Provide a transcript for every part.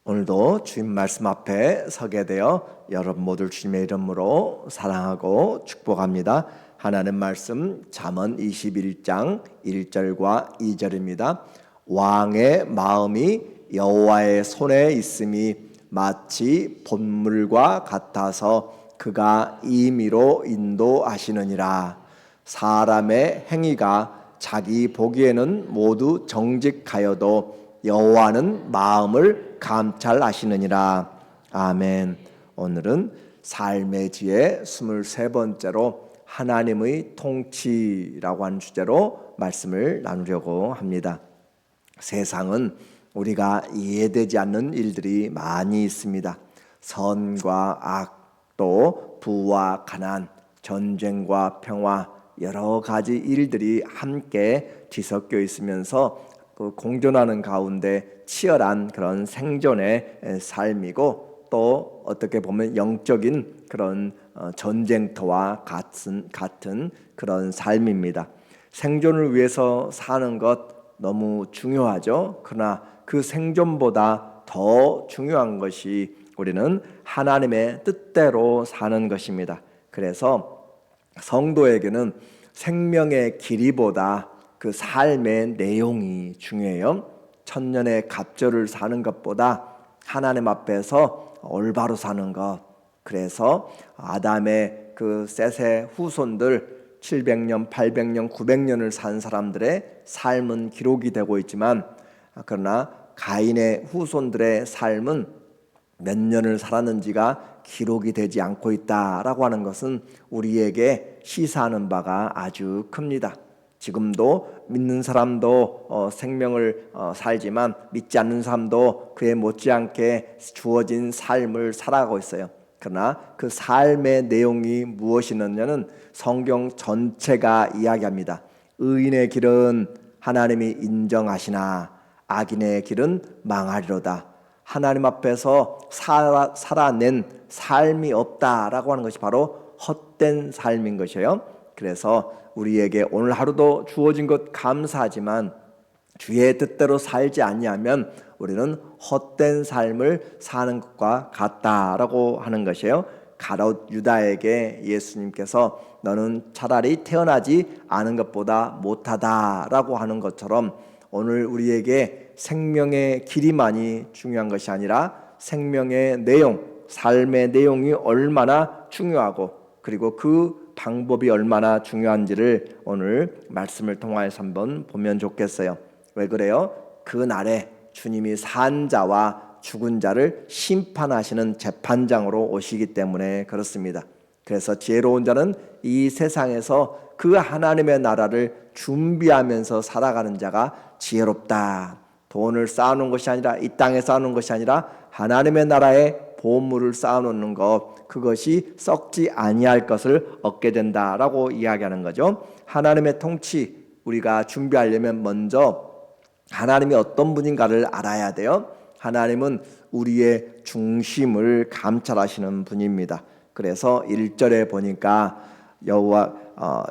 오늘도 주님 말씀 앞에 서게 되어 여러분 모두 주님의 이름으로 사랑하고 축복합니다. 하나님 말씀 잠언 21장 1절과 2절입니다. 왕의 마음이 여호와의 손에 있음이 마치 봇물과 같아서 그가 임의로 인도하시느니라. 사람의 행위가 자기 보기에는 모두 정직하여도 여호와는 마음을 감찰하시느니라. 아멘. 오늘은 삶의 지혜 23번째로 하나님의 통치라고 하는 주제로 말씀을 나누려고 합니다. 세상은 우리가 이해되지 않는 일들이 많이 있습니다. 선과 악, 또 부와 가난, 전쟁과 평화, 여러 가지 일들이 함께 뒤섞여 있으면서 공존하는 가운데 치열한 그런 생존의 삶이고, 또 어떻게 보면 영적인 그런 전쟁터와 같은 그런 삶입니다. 생존을 위해서 사는 것 너무 중요하죠. 그러나 그 생존보다 더 중요한 것이 우리는 하나님의 뜻대로 사는 것입니다. 그래서 성도에게는 생명의 길이보다 그 삶의 내용이 중요해요. 천년의 갑절을 사는 것보다 하나님 앞에서 올바로 사는 것. 그래서 아담의 그 셋의 후손들 700년, 800년, 900년을 산 사람들의 삶은 기록이 되고 있지만, 그러나 가인의 후손들의 삶은 몇 년을 살았는지가 기록이 되지 않고 있다라고 하는 것은 우리에게 시사하는 바가 아주 큽니다. 지금도 믿는 사람도 생명을 살지만 믿지 않는 사람도 그에 못지않게 주어진 삶을 살아가고 있어요. 그러나 그 삶의 내용이 무엇이냐는 성경 전체가 이야기합니다. 의인의 길은 하나님이 인정하시나 악인의 길은 망하리로다. 하나님 앞에서 살아낸 삶이 없다라고 하는 것이 바로 헛된 삶인 것이에요. 그래서 우리에게 오늘 하루도 주어진 것 감사하지만 주의 뜻대로 살지 아니하면 우리는 헛된 삶을 사는 것과 같다라고 하는 것이에요. 가롯 유다에게 예수님께서 너는 차라리 태어나지 않은 것보다 못하다라고 하는 것처럼, 오늘 우리에게 생명의 길이만이 중요한 것이 아니라 생명의 내용, 삶의 내용이 얼마나 중요하고, 그리고 그 방법이 얼마나 중요한지를 오늘 말씀을 통하여서 한번 보면 좋겠어요. 왜 그래요? 그 날에 주님이 산 자와 죽은 자를 심판하시는 재판장으로 오시기 때문에 그렇습니다. 그래서 지혜로운 자는 이 세상에서 그 하나님의 나라를 준비하면서 살아가는 자가 지혜롭다. 돈을 쌓아놓은 것이 아니라, 이 땅에 쌓아놓은 것이 아니라 하나님의 나라에 보물을 쌓아놓는 것, 그것이 썩지 아니할 것을 얻게 된다라고 이야기하는 거죠. 하나님의 통치, 우리가 준비하려면 먼저 하나님이 어떤 분인가를 알아야 돼요. 하나님은 우리의 중심을 감찰하시는 분입니다. 그래서 1절에 보니까 여호와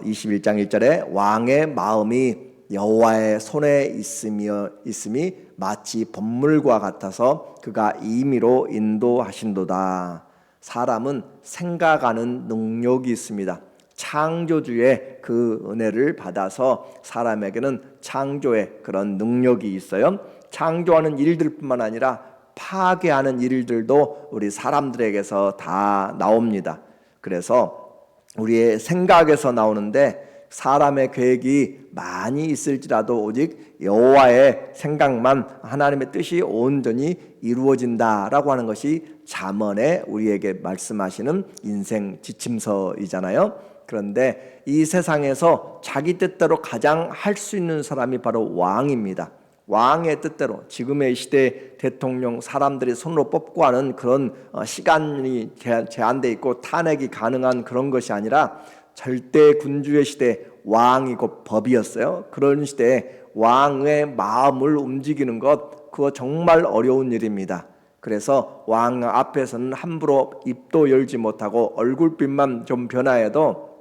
21장 1절에 왕의 마음이 여호와의 손에 있음이 마치 봇물과 같아서 그가 임의로 인도하신도다. 사람은 생각하는 능력이 있습니다. 창조주의 그 은혜를 받아서 사람에게는 창조의 그런 능력이 있어요. 창조하는 일들뿐만 아니라 파괴하는 일들도 우리 사람들에게서 다 나옵니다. 그래서 우리의 생각에서 나오는데, 사람의 계획이 많이 있을지라도 오직 여호와의 생각만, 하나님의 뜻이 온전히 이루어진다라고 하는 것이 잠언에 우리에게 말씀하시는 인생 지침서이잖아요. 그런데 이 세상에서 자기 뜻대로 가장 할 수 있는 사람이 바로 왕입니다. 왕의 뜻대로, 지금의 시대 대통령 사람들이 손으로 뽑고 하는 그런 시간이 제한되어 있고 탄핵이 가능한 그런 것이 아니라, 절대 군주의 시대 왕이 곧 법이었어요. 그런 시대에 왕의 마음을 움직이는 것, 그거 정말 어려운 일입니다. 그래서 왕 앞에서는 함부로 입도 열지 못하고 얼굴빛만 좀 변화해도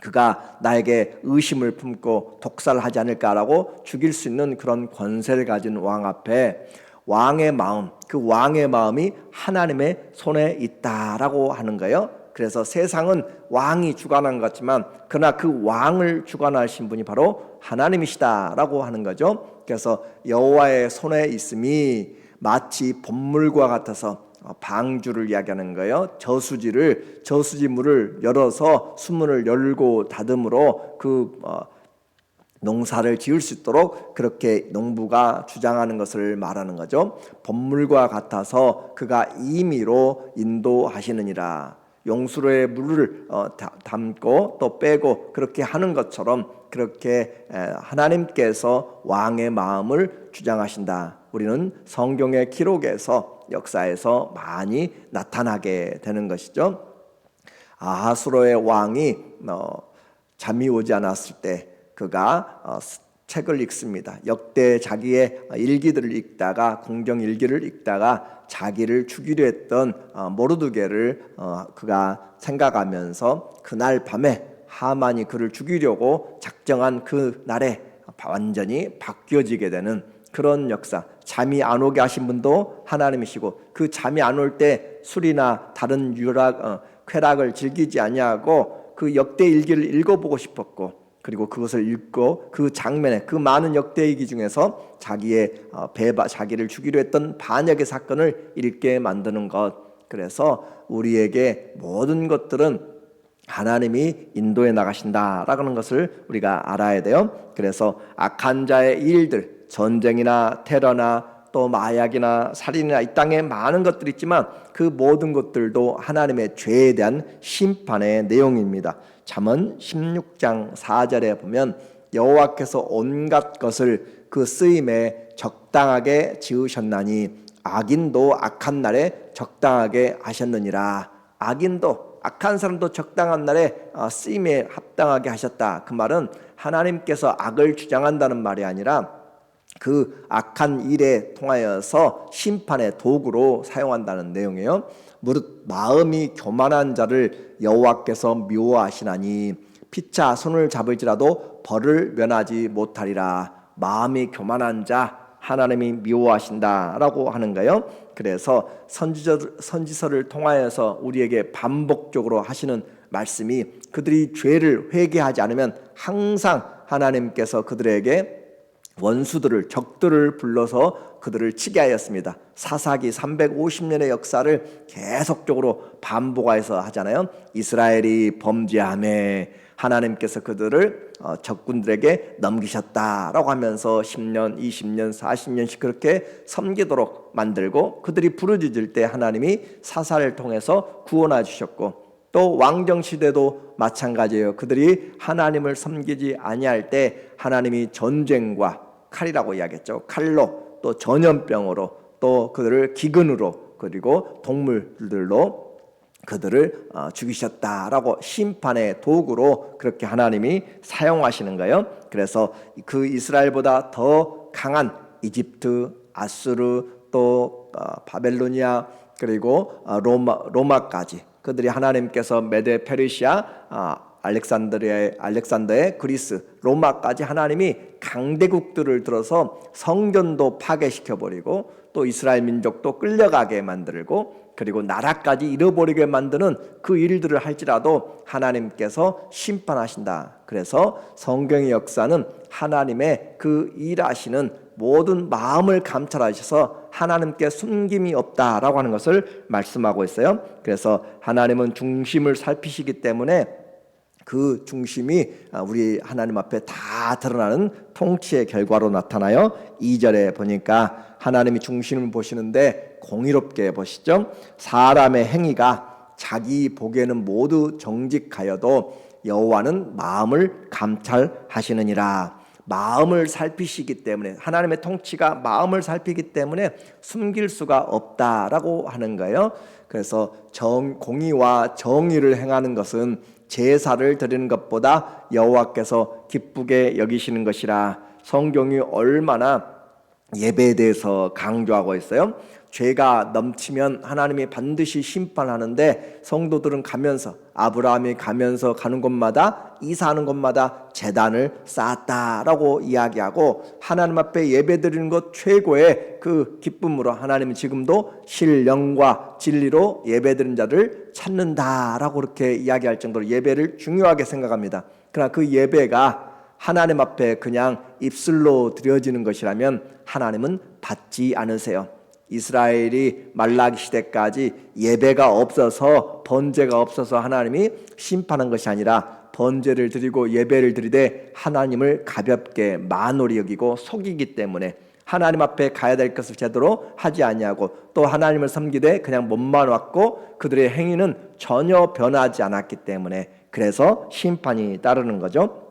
그가 나에게 의심을 품고 독살하지 않을까라고 죽일 수 있는 그런 권세를 가진 왕 앞에 왕의 마음, 그 왕의 마음이 하나님의 손에 있다라고 하는 거예요. 그래서 세상은 왕이 주관한 것 같지만 그러나 그 왕을 주관하신 분이 바로 하나님이시다라고 하는 거죠. 그래서 여호와의 손에 있음이 마치 봇물과 같아서 방주를 이야기하는 거예요. 저수지물을 열어서 수문을 열고 닫음으로 그 농사를 지을 수 있도록 그렇게 농부가 주장하는 것을 말하는 거죠. 봇물과 같아서 그가 임의로 인도하시느니라. 용수로에 물을 담고 또 빼고 그렇게 하는 것처럼 그렇게 하나님께서 왕의 마음을 주장하신다. 우리는 성경의 기록에서 역사에서 많이 나타나게 되는 것이죠. 아하수로의 왕이 잠이 오지 않았을 때 그가 책을 읽습니다. 역대 자기의 일기들을 읽다가 궁정 일기를 읽다가 자기를 죽이려 했던 모르드게를 그가 생각하면서 그날 밤에 하만이 그를 죽이려고 작정한 그 날에 완전히 바뀌어지게 되는 그런 역사. 잠이 안 오게 하신 분도 하나님이시고 그 잠이 안 올 때 술이나 다른 쾌락을 즐기지 아니하고 그 역대 일기를 읽어보고 싶었고 그리고 그것을 읽고 그 장면에 그 많은 역대일기 중에서 자기를 죽이려 했던 반역의 사건을 읽게 만드는 것. 그래서 우리에게 모든 것들은 하나님이 인도해 나가신다라는 것을 우리가 알아야 돼요. 그래서 악한 자의 일들, 전쟁이나 테러나 또 마약이나 살인이나 이 땅에 많은 것들이 있지만 그 모든 것들도 하나님의 죄에 대한 심판의 내용입니다. 잠언 16장 4절에 보면 여호와께서 온갖 것을 그 쓰임에 적당하게 지으셨나니 악인도 악한 날에 적당하게 하셨느니라. 악인도 악한 사람도 적당한 날에 쓰임에 합당하게 하셨다. 그 말은 하나님께서 악을 주장한다는 말이 아니라 그 악한 일에 통하여서 심판의 도구로 사용한다는 내용이에요. 무릇 마음이 교만한 자를 여호와께서 미워하시나니 피차 손을 잡을지라도 벌을 면하지 못하리라. 마음이 교만한 자 하나님이 미워하신다라고 하는 거예요. 그래서 선지서를 통하여서 우리에게 반복적으로 하시는 말씀이 그들이 죄를 회개하지 않으면 항상 하나님께서 그들에게 적들을 불러서 그들을 치게 하였습니다. 사사기 350년의 역사를 계속적으로 반복해서 하잖아요. 이스라엘이 범죄함에 하나님께서 그들을 적군들에게 넘기셨다라고 하면서 10년, 20년, 40년씩 그렇게 섬기도록 만들고 그들이 부르짖을 때 하나님이 사사를 통해서 구원해 주셨고 또 왕정시대도 마찬가지예요. 그들이 하나님을 섬기지 아니할 때 하나님이 전쟁과 칼이라고 이야기했죠. 칼로 또 전염병으로 또 그들을 기근으로 그리고 동물들로 그들을 죽이셨다라고 심판의 도구로 그렇게 하나님이 사용하시는 거예요. 그래서 그 이스라엘보다 더 강한 이집트, 아수르 또 바벨로니아 그리고 로마까지 그들이 하나님께서 메데 페르시아 알렉산더의 그리스 로마까지 하나님이 강대국들을 들어서 성전도 파괴시켜버리고 또 이스라엘 민족도 끌려가게 만들고 그리고 나라까지 잃어버리게 만드는 그 일들을 할지라도 하나님께서 심판하신다. 그래서 성경의 역사는 하나님의 그 일하시는 모든 마음을 감찰하셔서 하나님께 숨김이 없다라고 하는 것을 말씀하고 있어요. 그래서 하나님은 중심을 살피시기 때문에 그 중심이 우리 하나님 앞에 다 드러나는 통치의 결과로 나타나요. 2절에 보니까 하나님이 중심을 보시는데 공의롭게 보시죠. 사람의 행위가 자기 보기에는 모두 정직하여도 여호와는 마음을 감찰하시느니라. 마음을 살피시기 때문에 하나님의 통치가 마음을 살피기 때문에 숨길 수가 없다라고 하는 거예요. 그래서 공의와 정의를 행하는 것은 제사를 드리는 것보다 여호와께서 기쁘게 여기시는 것이라. 성경이 얼마나 예배에 대해서 강조하고 있어요. 죄가 넘치면 하나님이 반드시 심판하는데 성도들은 가면서 아브라함이 가면서 가는 곳마다 이사하는 곳마다 제단을 쌓았다라고 이야기하고 하나님 앞에 예배드리는 것 최고의 그 기쁨으로 하나님은 지금도 신령과 진리로 예배드리는 자를 찾는다라고 그렇게 이야기할 정도로 예배를 중요하게 생각합니다. 그러나 그 예배가 하나님 앞에 그냥 입술로 드려지는 것이라면 하나님은 받지 않으세요. 이스라엘이 말라기 시대까지 예배가 없어서 번제가 없어서 하나님이 심판한 것이 아니라 번제를 드리고 예배를 드리되 하나님을 가볍게 만홀히 여기고 속이기 때문에 하나님 앞에 가야 될 것을 제대로 하지 아니하고 또 하나님을 섬기되 그냥 몸만 왔고 그들의 행위는 전혀 변하지 않았기 때문에 그래서 심판이 따르는 거죠.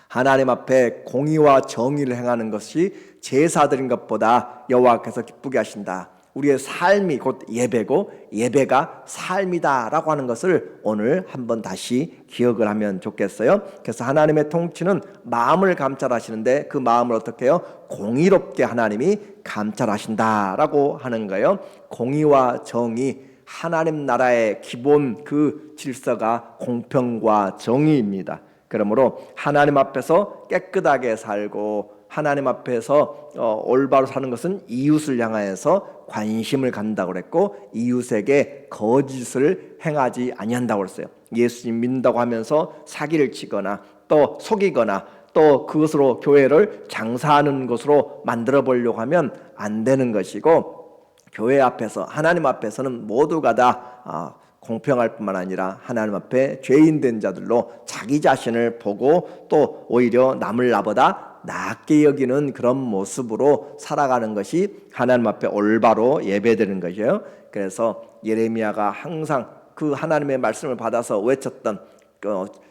하나님 앞에 공의와 정의를 행하는 것이 제사 드린 것보다 여호와께서 기쁘게 하신다. 우리의 삶이 곧 예배고 예배가 삶이다라고 하는 것을 오늘 한번 다시 기억을 하면 좋겠어요. 그래서 하나님의 통치는 마음을 감찰하시는데 그 마음을 어떻게 해요? 공의롭게 하나님이 감찰하신다라고 하는 거예요. 공의와 정의, 하나님 나라의 기본 그 질서가 공평과 정의입니다. 그러므로 하나님 앞에서 깨끗하게 살고 하나님 앞에서 올바로 사는 것은 이웃을 향하여서 관심을 갖는다고 그랬고 이웃에게 거짓을 행하지 아니한다고 그랬어요. 예수님 믿는다고 하면서 사기를 치거나 또 속이거나 또 그것으로 교회를 장사하는 것으로 만들어 보려고 하면 안 되는 것이고 교회 앞에서 하나님 앞에서는 모두가 다 공평할 뿐만 아니라 하나님 앞에 죄인된 자들로 자기 자신을 보고 또 오히려 남을 나보다 낮게 여기는 그런 모습으로 살아가는 것이 하나님 앞에 올바로 예배드리는 것이에요. 그래서 예레미야가 항상 그 하나님의 말씀을 받아서 외쳤던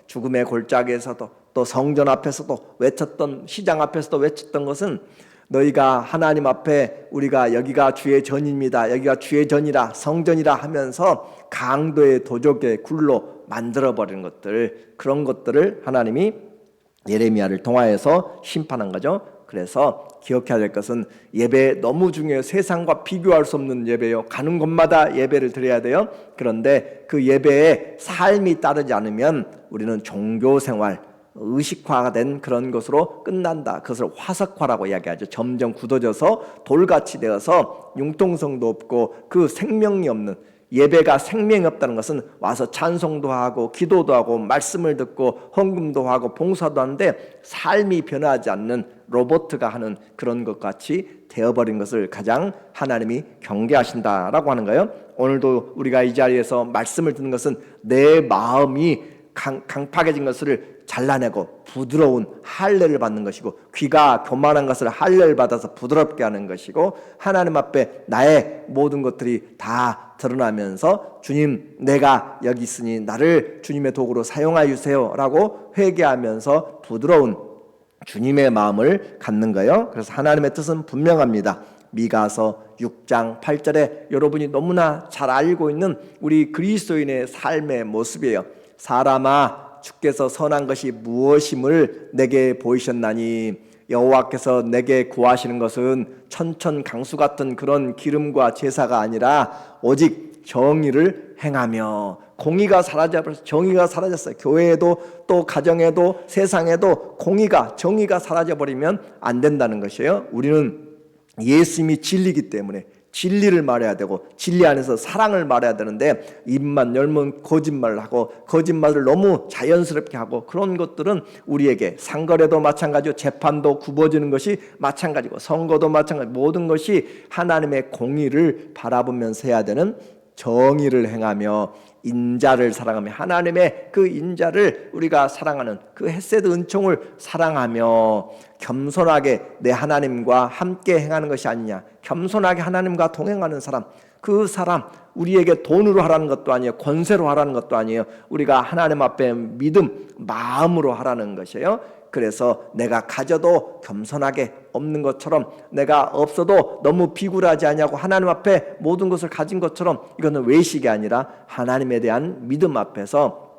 죽음의 골짜기에서도 또 성전 앞에서도 외쳤던 시장 앞에서도 외쳤던 것은 너희가 하나님 앞에 우리가 여기가 주의 전입니다. 여기가 주의 전이라 성전이라 하면서 강도의 도적의 굴로 만들어버리는 것들 그런 것들을 하나님이 예레미야를 통하여서 심판한 거죠. 그래서 기억해야 될 것은 예배 너무 중요해요. 세상과 비교할 수 없는 예배요. 가는 곳마다 예배를 드려야 돼요. 그런데 그 예배에 삶이 따르지 않으면 우리는 종교생활 의식화가 된 그런 것으로 끝난다. 그것을 화석화라고 이야기하죠. 점점 굳어져서 돌같이 되어서 융통성도 없고 그 생명이 없는 예배가 생명이 없다는 것은 와서 찬송도 하고 기도도 하고 말씀을 듣고 헌금도 하고 봉사도 하는데 삶이 변하지 않는 로봇가 하는 그런 것 같이 되어버린 것을 가장 하나님이 경계하신다라고 하는 거예요. 오늘도 우리가 이 자리에서 말씀을 듣는 것은 내 마음이 강팍해진 것을 잘라내고 부드러운 할례를 받는 것이고 귀가 교만한 것을 할례를 받아서 부드럽게 하는 것이고 하나님 앞에 나의 모든 것들이 다 드러나면서 주님 내가 여기 있으니 나를 주님의 도구로 사용하여 주세요 라고 회개하면서 부드러운 주님의 마음을 갖는 거예요. 그래서 하나님의 뜻은 분명합니다. 미가서 6장 8절에 여러분이 너무나 잘 알고 있는 우리 그리스도인의 삶의 모습이에요. 사람아 주께서 선한 것이 무엇임을 내게 보이셨나니 여호와께서 내게 구하시는 것은 천천강수 같은 그런 기름과 제사가 아니라 오직 정의를 행하며 공의가 사라져버렸어요. 정의가 사라졌어요. 교회에도 또 가정에도 세상에도 공의가 정의가 사라져버리면 안 된다는 것이에요. 우리는 예수님이 진리이기 때문에 진리를 말해야 되고 진리 안에서 사랑을 말해야 되는데 입만 열면 거짓말을 하고 거짓말을 너무 자연스럽게 하고 그런 것들은 우리에게 상거래도 마찬가지고 재판도 굽어지는 것이 마찬가지고 선거도 마찬가지고 모든 것이 하나님의 공의를 바라보면서 해야 되는 정의를 행하며 인자를 사랑하며 하나님의 그 인자를 우리가 사랑하는 그 헤세드 은총을 사랑하며 겸손하게 내 하나님과 함께 행하는 것이 아니냐. 겸손하게 하나님과 동행하는 사람, 그 사람 우리에게 돈으로 하라는 것도 아니에요. 권세로 하라는 것도 아니에요. 우리가 하나님 앞에 믿음, 마음으로 하라는 것이에요. 그래서 내가 가져도 겸손하게 없는 것처럼 내가 없어도 너무 비굴하지 아니하고 하나님 앞에 모든 것을 가진 것처럼 이거는 외식이 아니라 하나님에 대한 믿음 앞에서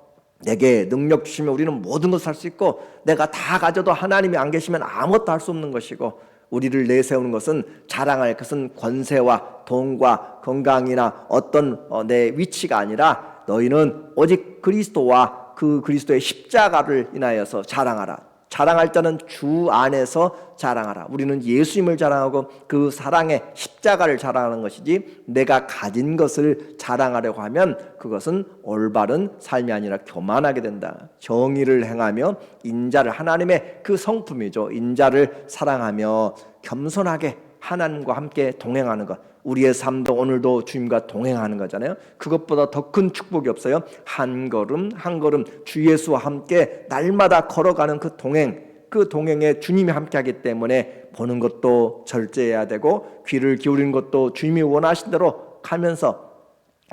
내게 능력 주시면 우리는 모든 것을 할 수 있고 내가 다 가져도 하나님이 안 계시면 아무것도 할 수 없는 것이고 우리를 내세우는 것은 자랑할 것은 권세와 돈과 건강이나 어떤 내 위치가 아니라 너희는 오직 그리스도와 그 그리스도의 십자가를 인하여서 자랑하라. 자랑할 자는 주 안에서 자랑하라. 우리는 예수님을 자랑하고 그 사랑의 십자가를 자랑하는 것이지, 내가 가진 것을 자랑하려고 하면 그것은 올바른 삶이 아니라 교만하게 된다. 정의를 행하며 인자를, 하나님의 그 성품이죠. 인자를 사랑하며 겸손하게 하나님과 함께 동행하는 것. 우리의 삶도 오늘도 주님과 동행하는 거잖아요. 그것보다 더 큰 축복이 없어요. 한 걸음 한 걸음 주 예수와 함께 날마다 걸어가는 그 동행, 그 동행에 주님이 함께하기 때문에 보는 것도 절제해야 되고, 귀를 기울이는 것도 주님이 원하신 대로 가면서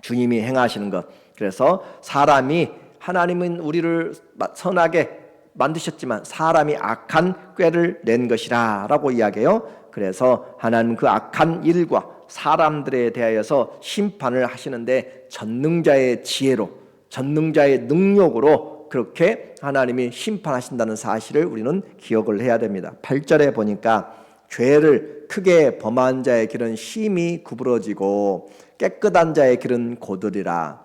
주님이 행하시는 것. 그래서 사람이, 하나님은 우리를 선하게 만드셨지만 사람이 악한 꾀를 낸 것이라 라고 이야기해요. 그래서 하나님은 그 악한 일과 사람들에 대하여서 심판을 하시는데 전능자의 지혜로, 전능자의 능력으로 그렇게 하나님이 심판하신다는 사실을 우리는 기억을 해야 됩니다. 8절에 보니까 죄를 크게 범한 자의 길은 심히 구부러지고 깨끗한 자의 길은 고들이라.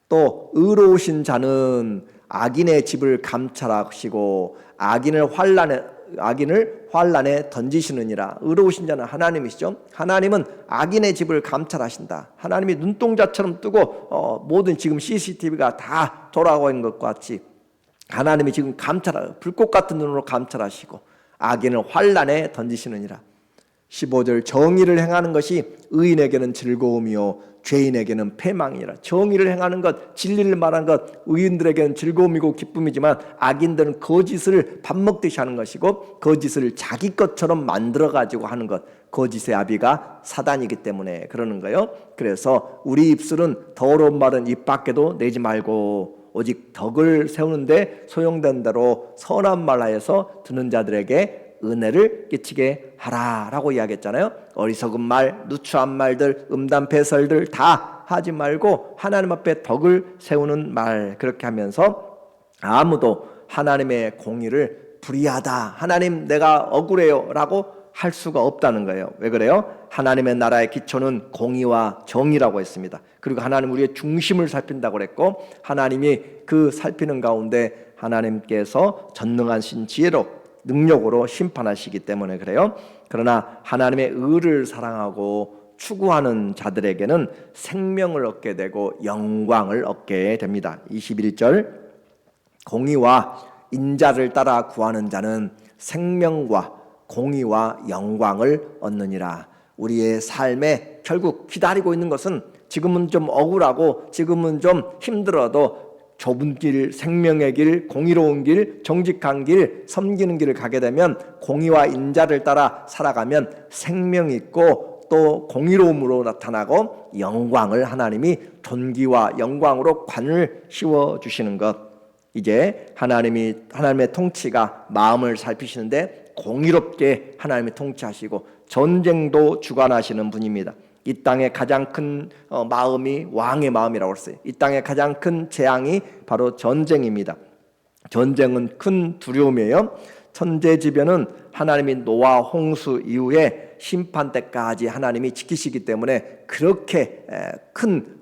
또 의로우신 자는 악인의 집을 감찰하시고 악인을 환란에 던지시느니라. 의로우신 자는 하나님이시죠. 하나님은 악인의 집을 감찰하신다. 하나님이 눈동자처럼 뜨고 모든 지금 CCTV가 다 돌아가고 있는 것과 같이 하나님이 지금 불꽃 같은 눈으로 감찰하시고 악인을 환란에 던지시느니라. 15절, 정의를 행하는 것이 의인에게는 즐거움이요 죄인에게는 패망이라. 정의를 행하는 것, 진리를 말하는 것, 의인들에게는 즐거움이고 기쁨이지만 악인들은 거짓을 밥 먹듯이 하는 것이고 거짓을 자기 것처럼 만들어가지고 하는 것, 거짓의 아비가 사단이기 때문에 그러는 거예요. 그래서 우리 입술은 더러운 말은 입 밖에도 내지 말고 오직 덕을 세우는데 소용된 대로 선한 말하여서 듣는 자들에게 은혜를 끼치게 하라라고 이야기했잖아요. 어리석은 말, 누추한 말들, 음담패설들 다 하지 말고 하나님 앞에 덕을 세우는 말, 그렇게 하면서 아무도 하나님의 공의를 불의하다, 하나님 내가 억울해요 라고 할 수가 없다는 거예요. 왜 그래요? 하나님의 나라의 기초는 공의와 정의라고 했습니다. 그리고 하나님 우리의 중심을 살핀다고 그랬고, 하나님이 그 살피는 가운데 하나님께서 전능하신 지혜로 능력으로 심판하시기 때문에 그래요. 그러나 하나님의 의를 사랑하고 추구하는 자들에게는 생명을 얻게 되고 영광을 얻게 됩니다. 21절, 공의와 인자를 따라 구하는 자는 생명과 공의와 영광을 얻느니라. 우리의 삶에 결국 기다리고 있는 것은, 지금은 좀 억울하고 지금은 좀 힘들어도 좁은 길, 생명의 길, 공의로운 길, 정직한 길, 섬기는 길을 가게 되면, 공의와 인자를 따라 살아가면 생명이 있고 또 공의로움으로 나타나고 영광을, 하나님이 존귀와 영광으로 관을 씌워주시는 것. 이제 하나님의 통치가 마음을 살피시는데 공의롭게 하나님이 통치하시고 전쟁도 주관하시는 분입니다. 이 땅의 가장 큰 마음이 왕의 마음이라고 했어요. 이 땅의 가장 큰 재앙이 바로 전쟁입니다. 전쟁은 큰 두려움이에요. 천재지변은 하나님이 노아 홍수 이후에 심판 때까지 하나님이 지키시기 때문에 그렇게 큰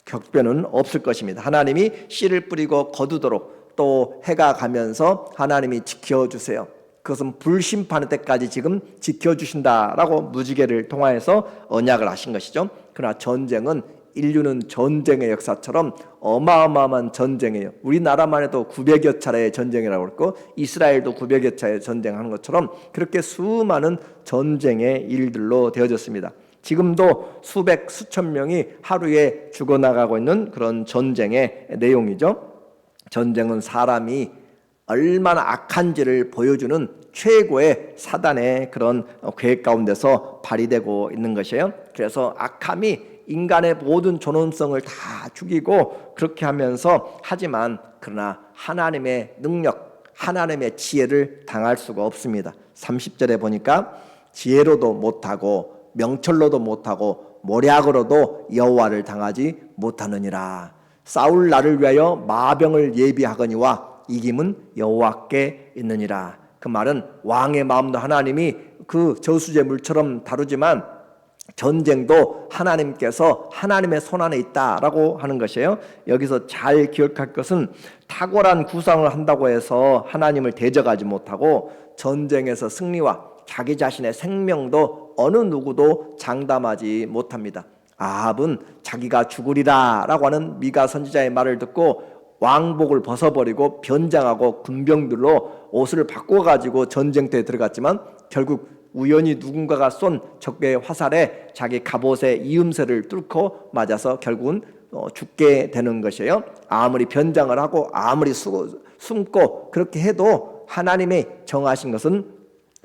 격변은 없을 것입니다. 하나님이 씨를 뿌리고 거두도록 또 해가 가면서 하나님이 지켜주세요. 그것은 불심판의 때까지 지금 지켜주신다라고 무지개를 통하여서 언약을 하신 것이죠. 그러나 전쟁은, 인류는 전쟁의 역사처럼 어마어마한 전쟁이에요. 우리나라만 해도 900여 차례의 전쟁이라고 그랬고 이스라엘도 900여 차례 전쟁하는 것처럼 그렇게 수많은 전쟁의 일들로 되어졌습니다. 지금도 수백 수천 명이 하루에 죽어나가고 있는 그런 전쟁의 내용이죠. 전쟁은 사람이 얼마나 악한지를 보여주는 최고의 사단의 그런 계획 가운데서 발휘되고 있는 것이에요. 그래서 악함이 인간의 모든 존엄성을 다 죽이고 그렇게 하면서, 하지만 그러나 하나님의 능력, 하나님의 지혜를 당할 수가 없습니다. 30절에 보니까 지혜로도 못하고 명철로도 못하고 모략으로도 여호와를 당하지 못하느니라. 싸울 날을 위하여 마병을 예비하거니와 이김은 여호와께 있느니라. 그 말은 왕의 마음도 하나님이 그 저수지의 물처럼 다루지만 전쟁도 하나님께서 하나님의 손안에 있다라고 하는 것이에요. 여기서 잘 기억할 것은 탁월한 구상을 한다고 해서 하나님을 대적하지 못하고 전쟁에서 승리와 자기 자신의 생명도 어느 누구도 장담하지 못합니다. 아합은 자기가 죽으리라 라고 하는 미가 선지자의 말을 듣고 왕복을 벗어버리고 변장하고 군병들로 옷을 바꿔가지고 전쟁터에 들어갔지만 결국 우연히 누군가가 쏜 적의 화살에 자기 갑옷의 이음새를 뚫고 맞아서 결국은 죽게 되는 것이에요. 아무리 변장을 하고 아무리 숨고 그렇게 해도 하나님이 정하신 것은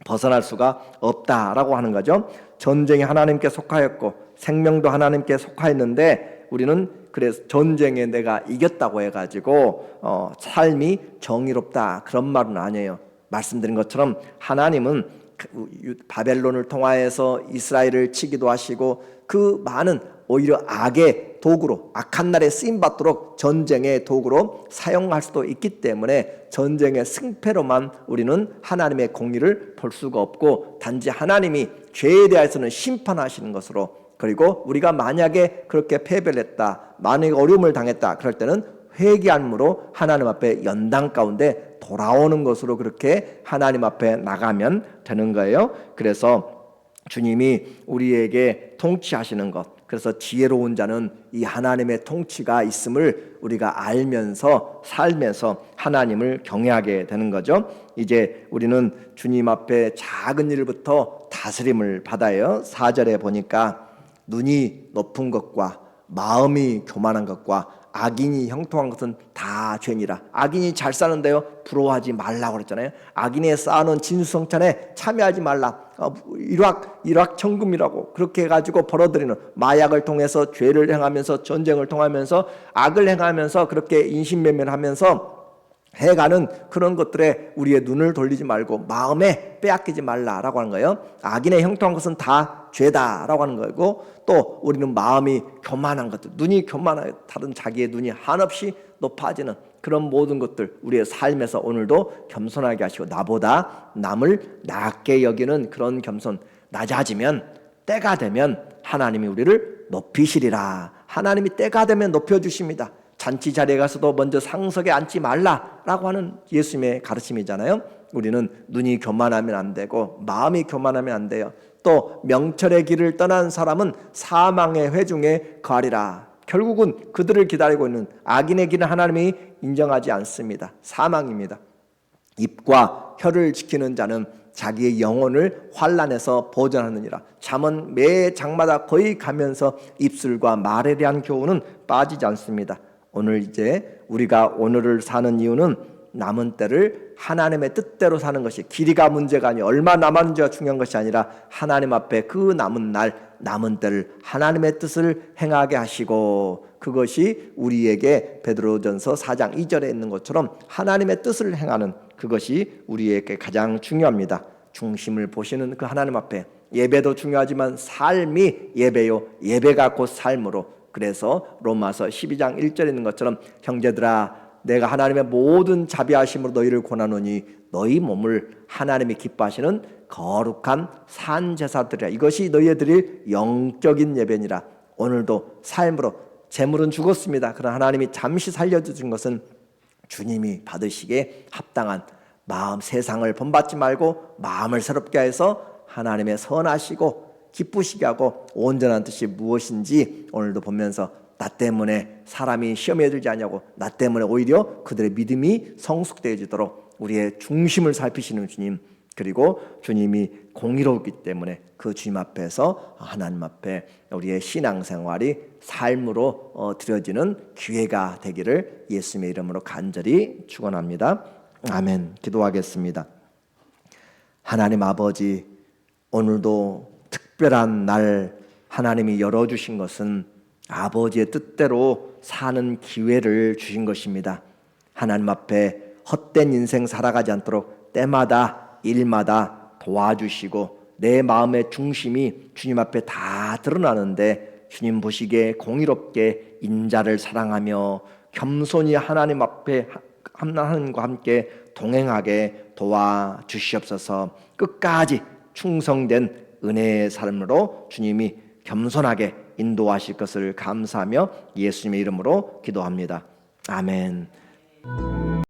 벗어날 수가 없다라고 하는 거죠. 전쟁이 하나님께 속하였고 생명도 하나님께 속하였는데 우리는 그래서 전쟁에 내가 이겼다고 해가지고 삶이 정의롭다 그런 말은 아니에요. 말씀드린 것처럼 하나님은 바벨론을 통하여서 이스라엘을 치기도 하시고 그 많은 오히려 악의 도구로 악한 날에 쓰임받도록 전쟁의 도구로 사용할 수도 있기 때문에 전쟁의 승패로만 우리는 하나님의 공의를 볼 수가 없고 단지 하나님이 죄에 대해서는 심판하시는 것으로 그리고 우리가 만약에 그렇게 패배를 했다 만약에 어려움을 당했다 그럴 때는 회개함으로 하나님 앞에 연단 가운데 돌아오는 것으로 그렇게 하나님 앞에 나가면 되는 거예요. 그래서 주님이 우리에게 통치하시는 것 그래서 지혜로운 자는 이 하나님의 통치가 있음을 우리가 알면서 살면서 하나님을 경외하게 되는 거죠. 이제 우리는 주님 앞에 작은 일부터 다스림을 받아요. 4절에 보니까 눈이 높은 것과 마음이 교만한 것과 악인이 형통한 것은 다 죄니라. 악인이 잘 사는데요 부러워하지 말라고 그랬잖아요. 악인이 쌓아놓은 진수성찬에 참여하지 말라. 일확천금이라고 그렇게 해가지고 벌어들이는 마약을 통해서 죄를 행하면서 전쟁을 통하면서 악을 행하면서 그렇게 인신매매하면서 해가는 그런 것들에 우리의 눈을 돌리지 말고 마음에 빼앗기지 말라라고 하는 거예요. 악인의 형통한 것은 다 죄다라고 하는 거고 또 우리는 마음이 교만한 것들 눈이 교만하게 다른 자기의 눈이 한없이 높아지는 그런 모든 것들 우리의 삶에서 오늘도 겸손하게 하시고 나보다 남을 낮게 여기는 그런 겸손 낮아지면 때가 되면 하나님이 우리를 높이시리라. 하나님이 때가 되면 높여주십니다. 잔치 자리에 가서도 먼저 상석에 앉지 말라라고 하는 예수님의 가르침이잖아요. 우리는 눈이 교만하면 안 되고 마음이 교만하면 안 돼요. 또 명철의 길을 떠난 사람은 사망의 회중에 거하리라. 결국은 그들을 기다리고 있는 악인의 길은 하나님이 인정하지 않습니다. 사망입니다. 입과 혀를 지키는 자는 자기의 영혼을 환난에서 보전하느니라. 잠언 매 장마다 거의 가면서 입술과 말에 대한 교훈은 빠지지 않습니다. 오늘 이제 우리가 오늘을 사는 이유는 남은 때를 하나님의 뜻대로 사는 것이 길이가 문제가 아니라 얼마 남았는지가 중요한 것이 아니라 하나님 앞에 그 남은 날 남은 때를 하나님의 뜻을 행하게 하시고 그것이 우리에게 베드로전서 4장 2절에 있는 것처럼 하나님의 뜻을 행하는 그것이 우리에게 가장 중요합니다. 중심을 보시는 그 하나님 앞에 예배도 중요하지만 삶이 예배요 예배가 곧 삶으로 그래서 로마서 12장 1절에 있는 것처럼 형제들아 내가 하나님의 모든 자비하심으로 너희를 권하노니 너희 몸을 하나님이 기뻐하시는 거룩한 산제사 드리라. 이것이 너희의 드릴 영적인 예배니라. 오늘도 삶으로 재물은 죽었습니다. 그러나 하나님이 잠시 살려주신 것은 주님이 받으시기에 합당한 마음 세상을 본받지 말고 마음을 새롭게 해서 하나님의 선하시고 기쁘시게 하고 온전한 뜻이 무엇인지 오늘도 보면서 나 때문에 사람이 시험에 들지 않냐고 나 때문에 오히려 그들의 믿음이 성숙되어지도록 우리의 중심을 살피시는 주님 그리고 주님이 공의롭기 때문에 그 주님 앞에서 하나님 앞에 우리의 신앙생활이 삶으로 드려지는 기회가 되기를 예수님의 이름으로 간절히 축원합니다. 아멘. 기도하겠습니다. 하나님 아버지 오늘도 특별한 날 하나님이 열어주신 것은 아버지의 뜻대로 사는 기회를 주신 것입니다. 하나님 앞에 헛된 인생 살아가지 않도록 때마다 일마다 도와주시고 내 마음의 중심이 주님 앞에 다 드러나는데 주님 보시기에 공의롭게 인자를 사랑하며 겸손히 하나님 앞에 하나님과 함께 동행하게 도와주시옵소서. 끝까지 충성된 은혜의 삶으로 주님이 겸손하게 인도하실 것을 감사하며 예수님의 이름으로 기도합니다. 아멘.